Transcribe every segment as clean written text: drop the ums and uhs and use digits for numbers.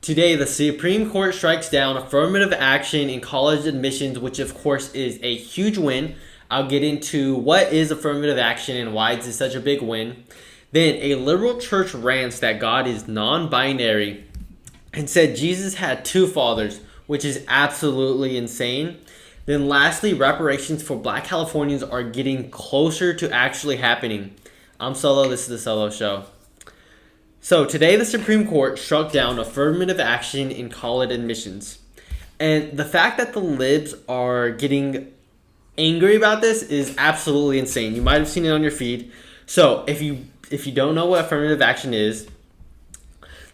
Today, the Supreme Court strikes down affirmative action in college admissions, which of course is a huge win. I'll get into what is affirmative action and why it's such a big win. Then, a liberal church rants that God is non binary and said Jesus had two fathers, which is absolutely insane. Then, lastly, reparations for Black Californians are getting closer to actually happening. I'm Solo, this is the Solo Show. So today the Supreme Court struck down affirmative action in college admissions. And the fact that the libs are getting angry about this is absolutely insane. You might have seen it on your feed. So if you don't know what affirmative action is,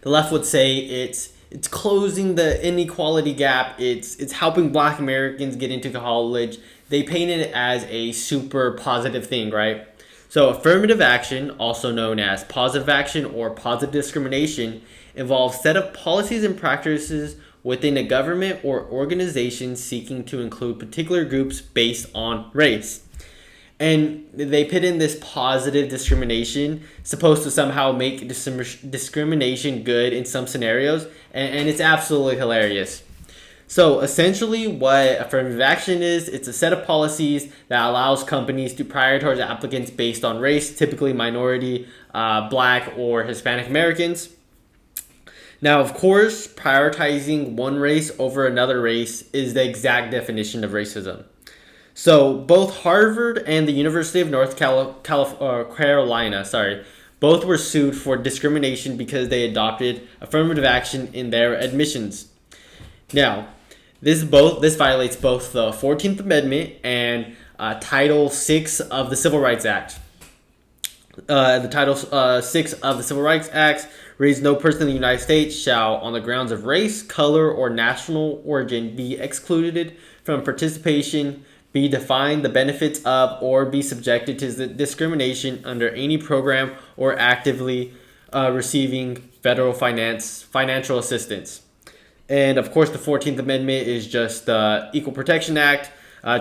the left would say it's closing the inequality gap. It's helping Black Americans get into college. They paint it as a super positive thing, right? So affirmative action, also known as positive action or positive discrimination, involves a set of policies and practices within a government or organization seeking to include particular groups based on race. And they put in this positive discrimination, supposed to somehow make discrimination good in some scenarios, and it's absolutely hilarious. So essentially what affirmative action is, it's a set of policies that allows companies to prioritize applicants based on race, typically minority, Black or Hispanic Americans. Now, of course, prioritizing one race over another race is the exact definition of racism. So both Harvard and the University of North Carolina, both were sued for discrimination because they adopted affirmative action in their admissions. Now, this violates both the 14th Amendment and Title VI of the Civil Rights Act. The Title VI of the Civil Rights Act reads, "No person in the United States shall, on the grounds of race, color, or national origin, be excluded from participation, be defined the benefits of, or be subjected to discrimination under any program or actively receiving federal financial assistance." And of course, the 14th Amendment is just the Equal Protection Act,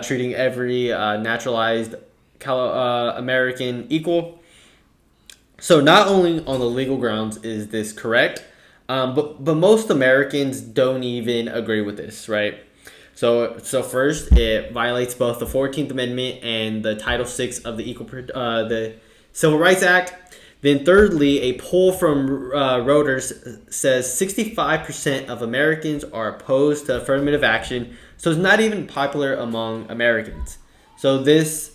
treating every naturalized American equal. So not only on the legal grounds is this correct, but most Americans don't even agree with this, right? So first, it violates both the 14th Amendment and the Title VI of the Civil Rights Act. Then thirdly, a poll from Reuters says 65% of Americans are opposed to affirmative action, so it's not even popular among Americans. So this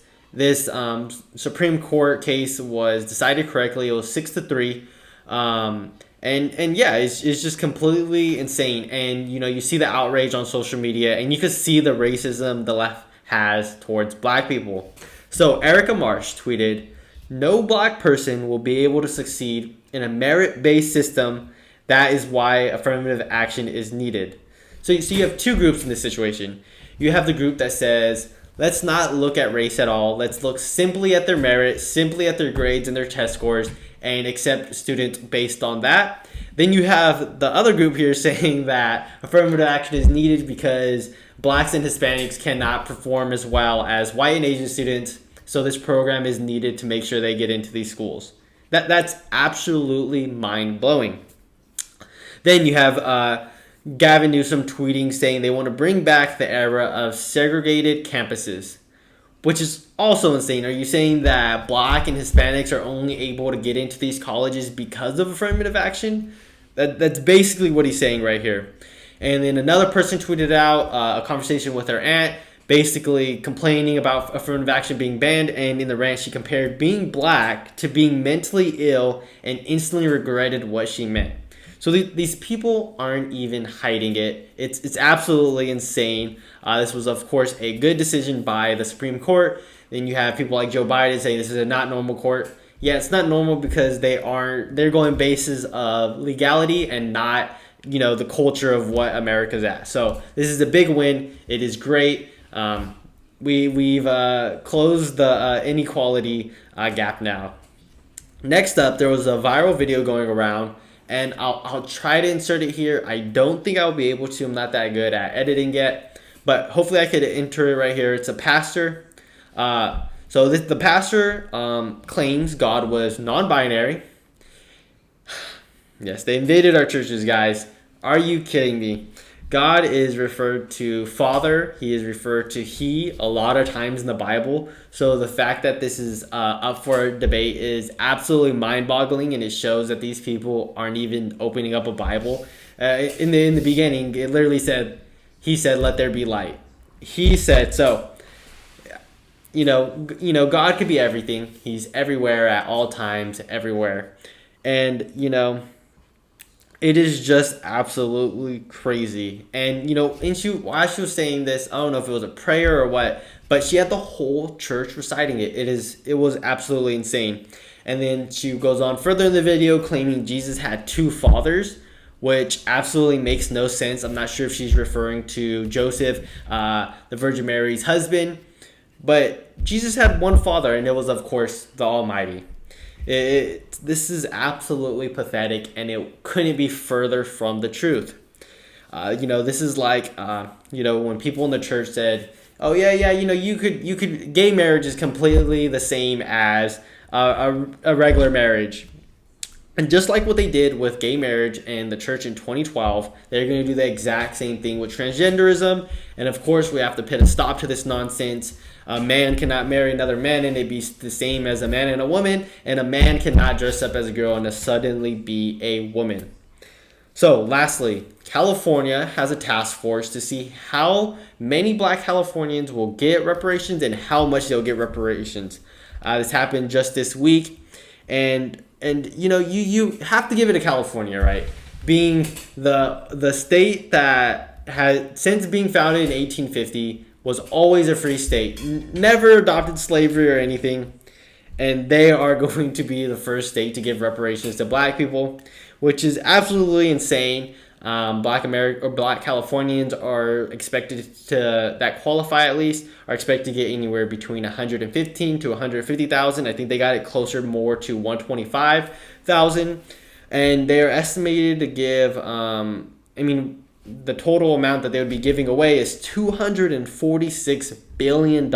Supreme Court case was decided correctly. It was 6-3, and yeah, it's just completely insane. And you see the outrage on social media, and you can see the racism the left has towards Black people. So Erica Marsh tweeted, "No Black person will be able to succeed in a merit-based system. That is why affirmative action is needed." So you have two groups in this situation. You have the group that says, let's not look at race at all. Let's look simply at their merit, simply at their grades and their test scores, and accept students based on that. Then you have the other group here saying that affirmative action is needed because Blacks and Hispanics cannot perform as well as white and Asian students. So this program is needed to make sure they get into these schools. That's absolutely mind-blowing. Then you have Gavin Newsom tweeting saying they want to bring back the era of segregated campuses, which is also insane. Are you saying that Black and Hispanics are only able to get into these colleges because of affirmative action? That's basically what he's saying right here. And then another person tweeted out a conversation with her aunt, basically complaining about affirmative action being banned, and in the rant she compared being Black to being mentally ill and instantly regretted what she meant. So these people aren't even hiding it. It's absolutely insane. This was, of course, a good decision by the Supreme Court. Then you have people like Joe Biden saying this is a not normal court. Yeah, it's not normal because they're going basis of legality and not the culture of what America's at. So this is a big win. It is great. We've closed the inequality gap now. Next up, there was a viral video going around, and I'll try to insert it here. I don't think I'll be able to. I'm not that good at editing yet, but hopefully I could enter it right here. It's a pastor. The pastor claims God was non-binary. Yes, they invaded our churches, guys. Are you kidding me? God is referred to Father. He is referred to He a lot of times in the Bible. So the fact that this is up for debate is absolutely mind-boggling, and it shows that these people aren't even opening up a Bible. In the beginning, it literally said, He said, "Let there be light." He said so. God could be everything. He's everywhere at all times, everywhere, and it is just absolutely crazy. And while she was saying this, I don't know if it was a prayer or what, but she had the whole church reciting it. It was absolutely insane. And then she goes on further in the video claiming Jesus had two fathers, which absolutely makes no sense. I'm not sure if she's referring to Joseph, the Virgin Mary's husband, but Jesus had one father, and it was, of course, the Almighty. This is absolutely pathetic, and it couldn't be further from the truth. This is like when people in the church said, "Oh yeah, you could gay marriage is completely the same as a regular marriage." And just like what they did with gay marriage in the church in 2012, they're going to do the exact same thing with transgenderism. And of course, we have to put a stop to this nonsense. A man cannot marry another man and it be the same as a man and a woman. And a man cannot dress up as a girl and suddenly be a woman. So lastly, California has a task force to see how many Black Californians will get reparations and how much they'll get reparations. This happened just this week. And you have to give it to California, right? Being the state that had, since being founded in 1850, was always a free state, never adopted slavery or anything, and they are going to be the first state to give reparations to Black people, which is absolutely insane. Black Californians are expected to, that qualify at least, are expected to get anywhere between 115 to 150,000. I think they got it closer more to 125,000, and they are estimated to give. The total amount that they would be giving away is $246 billion,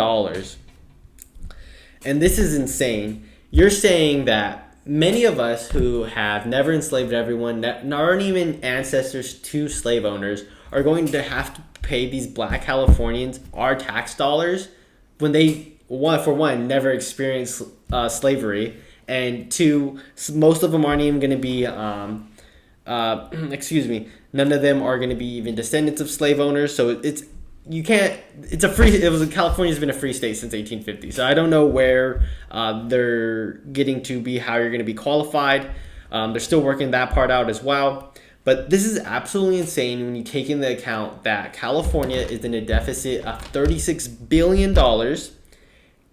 and this is insane. You're saying that many of us who have never enslaved everyone, that aren't even ancestors to slave owners, are going to have to pay these Black Californians our tax dollars when they, for one, never experienced slavery, and two, most of them aren't even going to be, none of them are going to be even descendants of slave owners. So California's been a free state since 1850. So I don't know where they're getting to be, how you're going to be qualified. They're still working that part out as well. But this is absolutely insane when you take into account that California is in a deficit of $36 billion,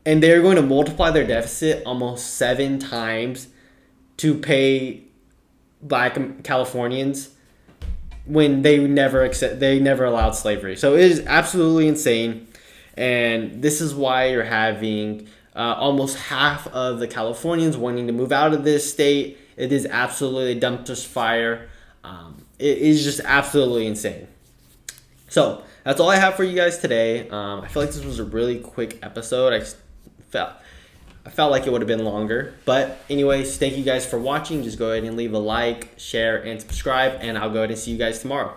and they're going to multiply their deficit almost 7 times to pay Black Californians when they never allowed slavery. So it is absolutely insane, and this is why you're having almost half of the Californians wanting to move out of this state. It is absolutely a dumpster fire. It is just absolutely insane. So that's all I have for you guys today. I feel like this was a really quick episode. I felt like it would have been longer. But anyways, thank you guys for watching. Just go ahead and leave a like, share, and subscribe. And I'll go ahead and see you guys tomorrow.